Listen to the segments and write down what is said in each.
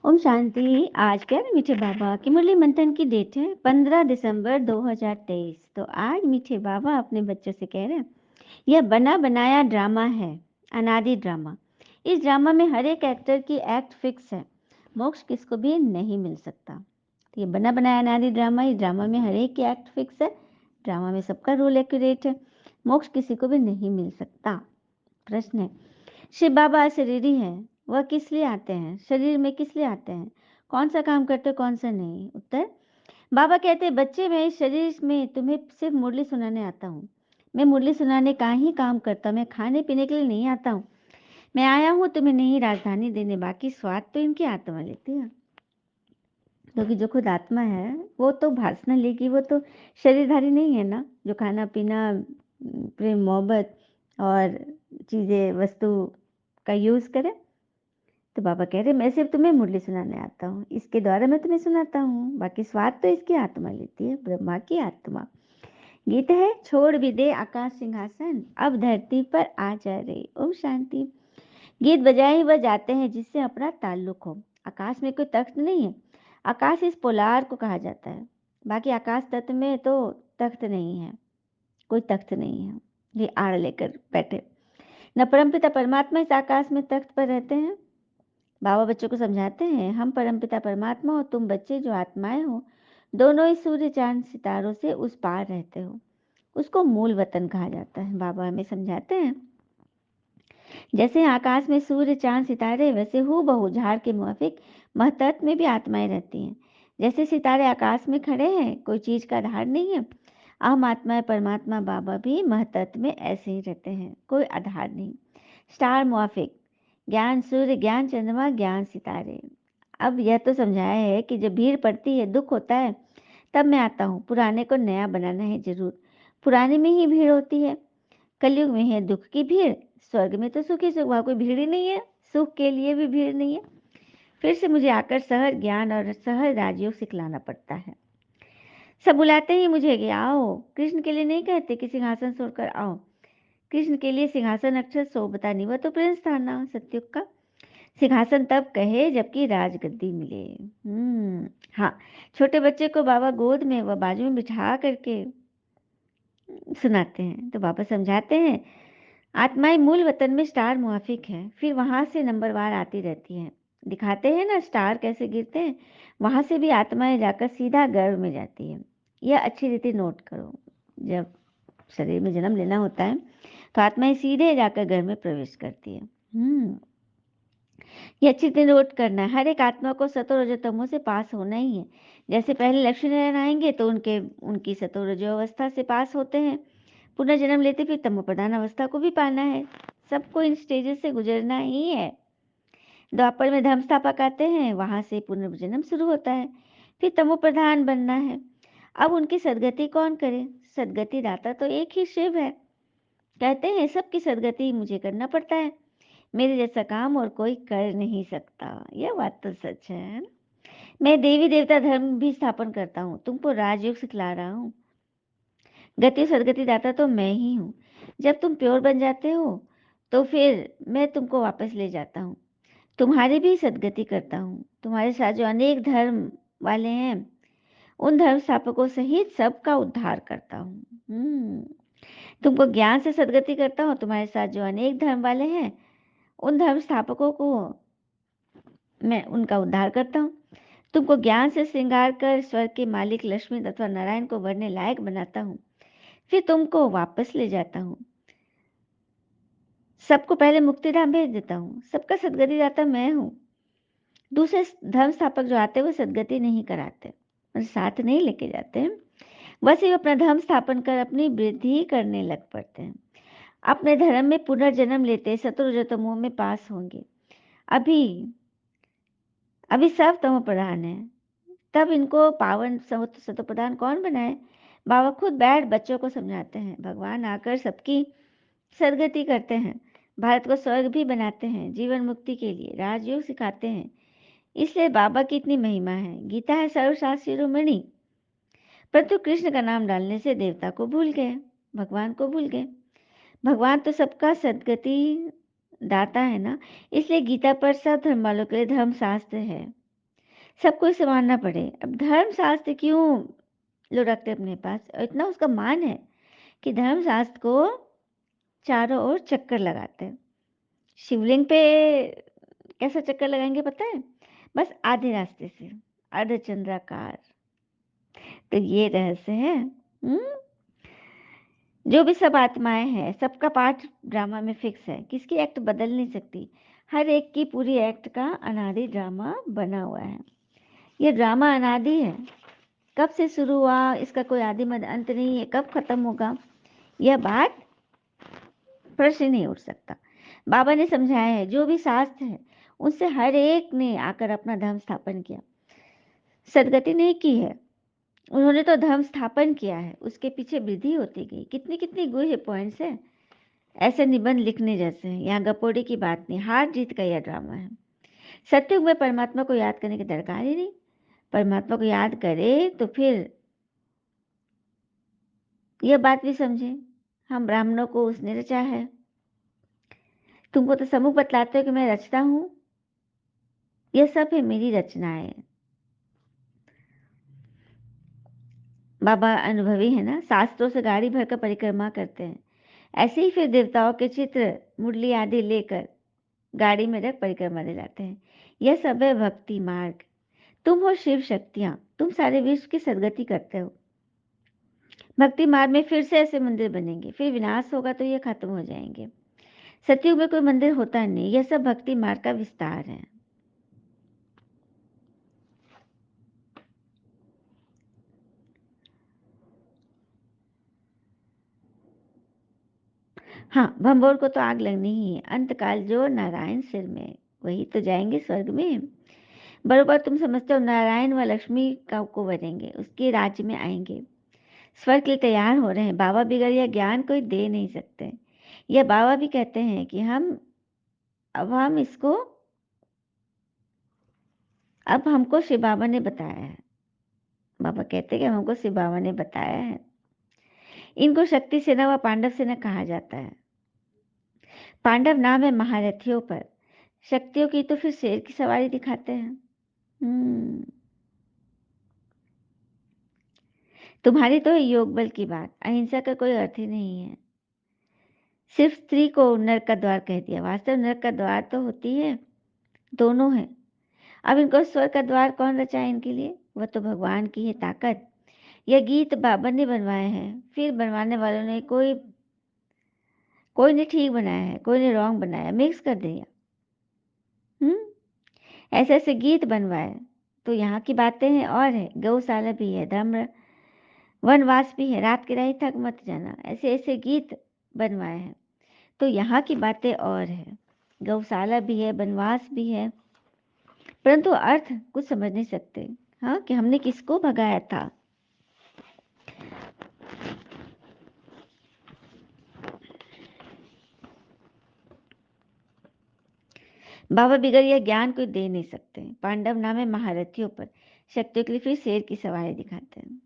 ओम शांति। आज क्या है मीठे बाबा की मुरली मंथन की डेट है 15 दिसंबर 2023। तो आज मीठे बाबा अपने बच्चों से कह रहे हैं यह बना बनाया ड्रामा है, अनादि ड्रामा। इस ड्रामा में हर एक एक्टर की एक्ट फिक्स है, मोक्ष किसको भी नहीं मिल सकता। तो ये बना बनाया अनादि ड्रामा, इस ड्रामा में हर एक की एक्ट फिक्स है, ड्रामा में सबका रोल एक्यूरेट है, मोक्ष किसी को भी नहीं मिल सकता। प्रश्न है, शिव बाबा अशरीरी हैं, वह किस लिए आते हैं, शरीर में किस लिए आते हैं, कौन सा काम करते कौन सा नहीं। उत्तर, बाबा कहते हैं बच्चे मैं इस शरीर में तुम्हें सिर्फ मुरली सुनाने आता हूँ। मैं मुरली सुनाने का ही काम करता हूँ, मैं खाने पीने के लिए नहीं आता हूँ। मैं आया हूँ तुम्हें नहीं राजधानी देने, बाकी स्वाद तो इनकी आत्मा लेती है। क्योंकि जो खुद आत्मा है वो तो भाषण लेगी, वो तो शरीरधारी नहीं है ना, जो खाना पीना, प्रेम मोहब्बत और चीज़ें वस्तु का यूज़ करे। तो बाबा कह रहे मैं सिर्फ तुम्हें मुरली सुनाने आता हूँ, इसके द्वारा मैं तुम्हें सुनाता हूँ, बाकी स्वाद तो इसकी आत्मा लेती है, ब्रह्मा की आत्मा। गीत है, छोड़ भी दे आकाश सिंहासन, अब धरती पर आ जा रे। ओम शांति। गीत बजाए ही वह जाते हैं जिससे अपना ताल्लुक हो। आकाश में कोई तख्त नहीं है, आकाश इस पोलार को कहा जाता है। बाकी आकाश तत्व में तो तख्त नहीं है, कोई तख्त नहीं है, ये आड़ लेकर बैठे। न परमपिता परमात्मा इस आकाश में तख्त पर रहते हैं। बाबा बच्चों को समझाते हैं हम परमपिता परमात्मा हो, तुम बच्चे जो आत्माएं हो, दोनों ही सूर्य चांद सितारों से उस पार रहते हो। उसको मूल वतन कहा जाता है। बाबा हमें समझाते हैं जैसे आकाश में सूर्य चांद सितारे, वैसे हूबहू झाड़ के मुआफिक महतत्व में भी आत्माएं रहती हैं। जैसे सितारे आकाश में खड़े हैं, कोई चीज का आधार नहीं है, अहम आत्मा परमात्मा बाबा भी महतत्व में ऐसे ही रहते हैं, कोई आधार नहीं। स्टार मुआफिक, ज्ञान सूर्य, ज्ञान चंद्रमा, ज्ञान सितारे। अब यह तो समझाया है कि जब भीड़ पड़ती है, दुख होता है, तब मैं आता हूँ। पुराने को नया बनाना है जरूर, पुराने में ही भीड़ होती है। कलयुग में है दुख की भीड़, स्वर्ग में तो सुख ही सुख, वहाँ कोई भीड़ ही नहीं है, सुख के लिए भी भीड़ नहीं है। फिर से मुझे आकर सहज ज्ञान और सहज राजयोग सिखलाना पड़ता है। सब बुलाते ही मुझे कि आओ, कृष्ण के लिए नहीं कहते कि सिंहासन छोड़कर आओ। कृष्ण के लिए सिंहासन अक्षर सोबता नहीं, वह तो प्रिंस था ना सत्युग का। सिंहासन तब कहे जबकि राजगद्दी मिले। हाँ, छोटे बच्चे को बाबा गोद में व बाजू में बिठा करके सुनाते हैं। तो बाबा समझाते हैं आत्माएं मूल वतन में स्टार मुआफिक है, फिर वहां से नंबरवार आती रहती हैं। दिखाते हैं ना स्टार कैसे गिरते हैं, वहां से भी आत्माएं जाकर सीधा गर्भ में जाती है। यह अच्छी रीति नोट करो, जब शरीर में जन्म लेना होता है तो आत्माएं सीधे जाकर गर्भ में प्रवेश करती है। ये अच्छी तरह नोट करना है, हर एक आत्मा को सतो रजोतमो से पास होना ही है। जैसे पहले लक्ष्मी नारायण आएंगे तो उनकी सतो रजो अवस्था से पास होते हैं, पुनर्जन्म लेते फिर तमो प्रधान अवस्था को भी पाना है। सबको इन स्टेजेस से गुजरना ही है। द्वापर में धर्म स्थापक आते हैं, वहां से पुनर्जन्म शुरू होता है, फिर तमो प्रधान बनना है। अब उनकी सदगति कौन करे, सदगति दाता तो एक ही शिव है। कहते हैं सबकी सदगति मुझे करना पड़ता है, मेरे जैसा काम और कोई कर नहीं सकता। यह बात तो सच है ना? मैं देवी देवता धर्म भी स्थापन करता हूँ, तुमको राजयोग सिखला रहा हूँ। गति सदगति दाता तो मैं ही हूँ। जब तुम प्योर बन जाते हो तो फिर मैं तुमको वापस ले जाता हूँ, तुम्हारी भी सदगति करता हूँ। तुम्हारे साथ जो अनेक धर्म वाले हैं, उन धर्म स्थापकों सहित सबका उद्धार करता हूँ। तुमको ज्ञान से सदगति करता हूँ, तुम्हारे साथ जो अनेक धर्म वाले हैं, उन धर्म स्थापकों को मैं उनका उद्धार करता हूँ। तुमको ज्ञान से श्रृंगार कर स्वर्ग के मालिक लक्ष्मी तथा नारायण को वरने लायक बनाता हूँ, फिर तुमको वापस ले जाता हूँ। सबको पहले मुक्तिधाम भेज देता हूँ, सबका सदगति दाता मैं हूँ। दूसरे धर्म स्थापक जो आते हैं वो सदगति नहीं कराते और साथ नहीं लेके जाते हैं, बस ही अपना धर्म स्थापन कर अपनी वृद्धि करने लग पड़ते हैं। अपने धर्म में पुनर्जन्म लेते सतोरजतमोह में पास होंगे। अभी अभी सब तमो प्रधान है, तब इनको पावन सतो प्रधान कौन बनाए। बाबा खुद बैठ बच्चों को समझाते हैं, भगवान आकर सबकी सदगति करते हैं, भारत को स्वर्ग भी बनाते हैं, जीवन मुक्ति के लिए राजयोग सिखाते हैं। इसलिए बाबा की इतनी महिमा है। गीता है सर्वशास्त्र शिरोमणि, परंतु कृष्ण का नाम डालने से देवता को भूल गए, भगवान को भूल गए। भगवान तो सबका सदगति दाता है ना, इसलिए गीता पर सब धर्म वालों के लिए धर्म शास्त्र है। सबको इसे मानना पड़े। अब धर्मशास्त्र क्यों लोग रखते हैं अपने पास, और इतना उसका मान है कि धर्मशास्त्र को चारों ओर चक्कर लगाते हैं। शिवलिंग पे कैसा चक्कर लगाएंगे पता है? बस आधे रास्ते से, अर्धचंद्राकार। तो ये रहस्य है। हम्म जो भी सब आत्माएं हैं, सबका पार्ट ड्रामा में फिक्स है, किसकी एक्ट बदल नहीं सकती। हर एक की पूरी एक्ट का अनादि ड्रामा बना हुआ है। ये ड्रामा अनादि है, कब से शुरू हुआ इसका कोई आदि मध्य अंत नहीं है, कब खत्म होगा यह बात प्रश्न नहीं उठ सकता। बाबा ने समझाया है, जो भी शास्त्र है उनसे हर एक ने आकर अपना धर्म स्थापन किया, सदगति नहीं की है। उन्होंने तो धर्म स्थापन किया है, उसके पीछे वृद्धि होती गई। कितनी कितनी गुह्य पॉइंट्स है, ऐसे निबंध लिखने जैसे हैं। यहाँ गपोड़े की बात नहीं, हार जीत का यह ड्रामा है। सत्युग में परमात्मा को याद करने की दरकार ही नहीं। परमात्मा को याद करे तो फिर यह बात भी समझे, हम ब्राह्मणों को उसने रचा है। तुमको तो समूह बतलाते हो कि मैं रचता हूँ, यह सब है मेरी रचनाएं। बाबा अनुभवी है ना, शास्त्रों से गाड़ी भरकर परिक्रमा करते हैं, ऐसे ही फिर देवताओं के चित्र मुरली आदि लेकर गाड़ी में रख परिक्रमा दिलाते हैं। यह सब है भक्ति मार्ग। तुम हो शिव शक्तियां, तुम सारे विश्व की सदगति करते हो। भक्ति मार्ग में फिर से ऐसे मंदिर बनेंगे, फिर विनाश होगा तो ये खत्म हो जाएंगे। सतयुग में कोई मंदिर होता नहीं, यह सब भक्ति मार्ग का विस्तार है। हाँ, भंभोर को तो आग लगनी ही है। अंतकाल जो नारायण सिर में, वही तो जाएंगे स्वर्ग में। बरोबर तुम समझते हो, नारायण व लक्ष्मी का को बनेंगे, उसके राज्य में आएंगे, स्वर्ग के लिए तैयार हो रहे हैं। बाबा बिगड़ यह ज्ञान कोई दे नहीं सकते। यह बाबा भी कहते हैं कि हम इसको, अब हमको शिव बाबा ने बताया है। बाबा कहते हैं कि हमको शिव बाबा ने बताया है। इनको शक्ति सेना व पांडव सेना कहा जाता है। पांडव नाम है महारथियों पर, शक्तियों की तो फिर शेर की सवारी दिखाते हैं। हम्म तुम्हारी तो है योग बल की बात, अहिंसा का कोई अर्थ ही नहीं है। सिर्फ स्त्री को नरक का द्वार कह दिया, वास्तव नरक का द्वार तो होती है, दोनों है। अब इनको स्वर्ग का द्वार कौन रचाए इनके लिए? वह तो भगवान की है ताकत। यह गीत बाबा ने बनवाए हैं, फिर बनवाने वालों ने कोई ने ठीक बनाया है, कोई ने रॉन्ग बनाया, मिक्स कर दिया। हम्म ऐसे ऐसे गीत बनवाए। तो यहाँ की बातें हैं और है, गौशाला भी है, धर्म वनवास भी है, रात की राही थक मत जाना, ऐसे ऐसे गीत बनवाए हैं। तो यहाँ की बातें और है, गौशाला भी है, वनवास भी है, परंतु अर्थ कुछ समझ नहीं सकते। हाँ, कि हमने किसको भगाया था। बाबा बिगड़ यह ज्ञान कोई दे नहीं सकते। पांडव नाम है महारथियों पर, शक्तियों के लिए फिर शेर की सवारी दिखाते हैं।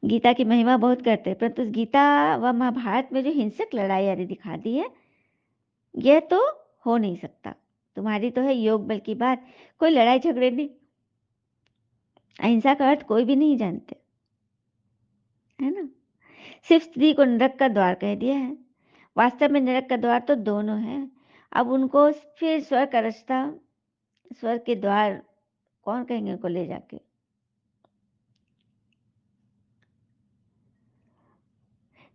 गीता की महिमा बहुत करते हैं, परंतु गीता व महाभारत में जो हिंसक लड़ाई आदि दिखा दी है, यह तो हो नहीं सकता। तुम्हारी तो है योग बल की बात, कोई लड़ाई झगड़े नहीं, अहिंसा का अर्थ कोई भी नहीं जानते, है ना। सिर्फ स्त्री को नरक का द्वार कह दिया है, वास्तव में नरक का द्वार तो दोनों है। अब उनको फिर स्वर्ग का रास्ता, स्वर्ग के द्वार कौन कहेंगे उनको ले जाके।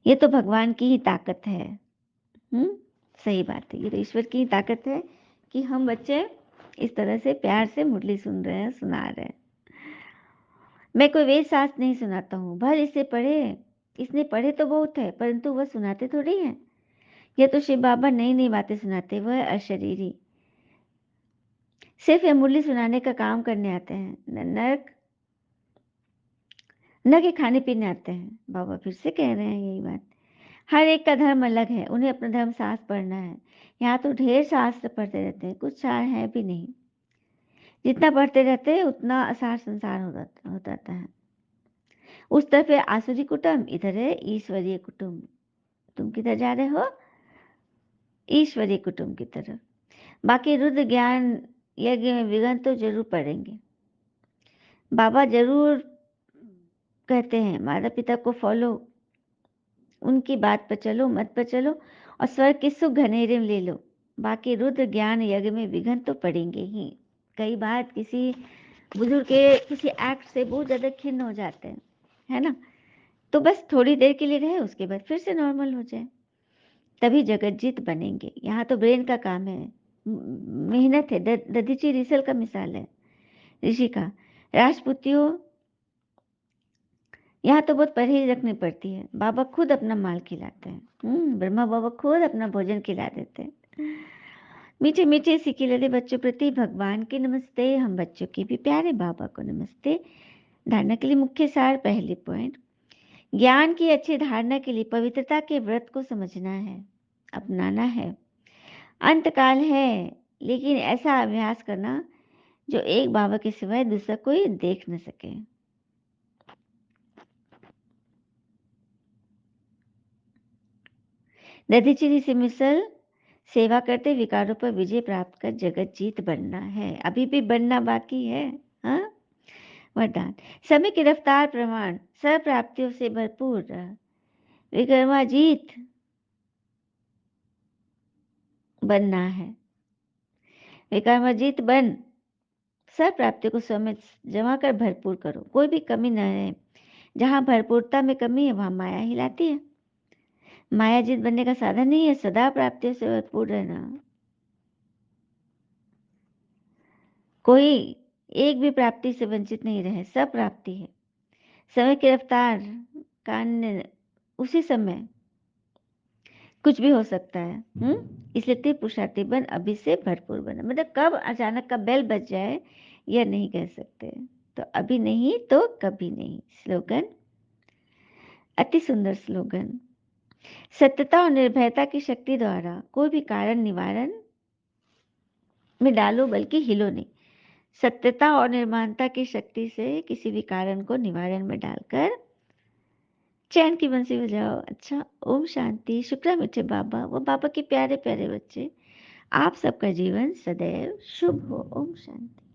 ये तो भगवान की ही ताकत है। हम्म सही बात है, ये तो ईश्वर की ही ताकत है कि हम बच्चे इस तरह से प्यार से मुरली सुन रहे हैं, सुना रहे हैं। मैं कोई वेद शास्त्र नहीं सुनाता हूँ, भल इसे पढ़े, इसने पढ़े तो बहुत है, परंतु वह सुनाते थोड़ी हैं। यह तो शिव बाबा नई नई बातें सुनाते, वह अशरीरी, सिर्फ ये मुरली सुनाने का काम करने आते हैं, नरक न के खाने पीने आते हैं। बाबा फिर से कह रहे हैं यही बात। हर एक का धर्म अलग है, उन्हें अपना धर्म शास्त्र पढ़ना है। यहाँ तो ढेर शास्त्र पढ़ते रहते हैं, कुछ सार है भी नहीं। जितना पढ़ते रहते हैं उतना असार संसार हो जाता है। उस तरफ है आसुरी कुटुंब, इधर है ईश्वरीय कुटुंब। तुम किधर जा रहे हो? ईश्वरीय कुटुंब की तरफ। बाकी रुद्र ज्ञान यज्ञ में विघ्न तो जरूर पड़ेंगे। बाबा जरूर कहते हैं माता पिता को फॉलो, उनकी बात पर चलो, मत पर चलो और स्वर्ग के सुख घनेरे में ले लो। बाकी रुद्र ज्ञान यज्ञ में विघ्न तो पड़ेंगे ही। कई बार किसी बुजुर्ग के किसी एक्ट से बहुत ज़्यादा खिन्न हो जाते हैं, है ना, तो बस थोड़ी देर के लिए रहे, उसके बाद फिर से नॉर्मल हो जाए, तभी जगतजीत बनेंगे। यहाँ तो ब्रेन का काम है, मेहनत है। दधीची रिसल का मिसाल है, ऋषि का। राजपूतियों, यहाँ तो बहुत परहेज रखनी पड़ती है। बाबा खुद अपना माल खिलाते हैं, ब्रह्मा बाबा खुद अपना भोजन खिला देते हैं। मीठे मीठे सीखे लदे बच्चों प्रति भगवान के नमस्ते, हम बच्चों के भी प्यारे बाबा को नमस्ते। धारणा के लिए मुख्य सार, पहले पॉइंट, ज्ञान की अच्छी धारणा के लिए पवित्रता के व्रत को समझना है, अपनाना है। अंतकाल है, लेकिन ऐसा अभ्यास करना जो एक बाबा के सिवाय दूसरा कोई देख न सके। दधीचि से मिसल, सेवा करते विकारों पर विजय प्राप्त कर जगत जीत बनना है। अभी भी बनना बाकी है। हाँ, वरदान, समय की रफ्तार प्रमाण सर्व प्राप्तियों से भरपूर विक्रमाजीत बनना है। विक्रमाजीत बन सब प्राप्तियों को स्वयं में जमा कर भरपूर करो, कोई भी कमी न रहे। जहाँ भरपूरता में कमी है वहां माया हिलाती है। माया जीत बनने का साधन नहीं है सदा प्राप्तियों से भरपूर रहना। कोई एक भी प्राप्ति से वंचित नहीं रहे, सब प्राप्ति है। समय की रफ्तार का अन्य उसी समय कुछ भी हो सकता है। इसलिए तीव्र पुरुषार्थी बन, अभी से भरपूर बना। मतलब कब अचानक का बेल बज जाए यह नहीं कह सकते, तो अभी नहीं तो कभी नहीं। स्लोगन, अति सुंदर स्लोगन। सत्यता और निर्भयता की शक्ति द्वारा कोई भी कारण निवारण में डालो, बल्कि हिलो नहीं। सत्यता और निर्माणता की शक्ति से किसी भी कारण को निवारण में डालकर चैन की बंसी बजाओ। अच्छा, ओम शांति। शुक्ला मीठे बाबा, वो बाबा के प्यारे प्यारे बच्चे, आप सबका जीवन सदैव शुभ हो। ओम शांति।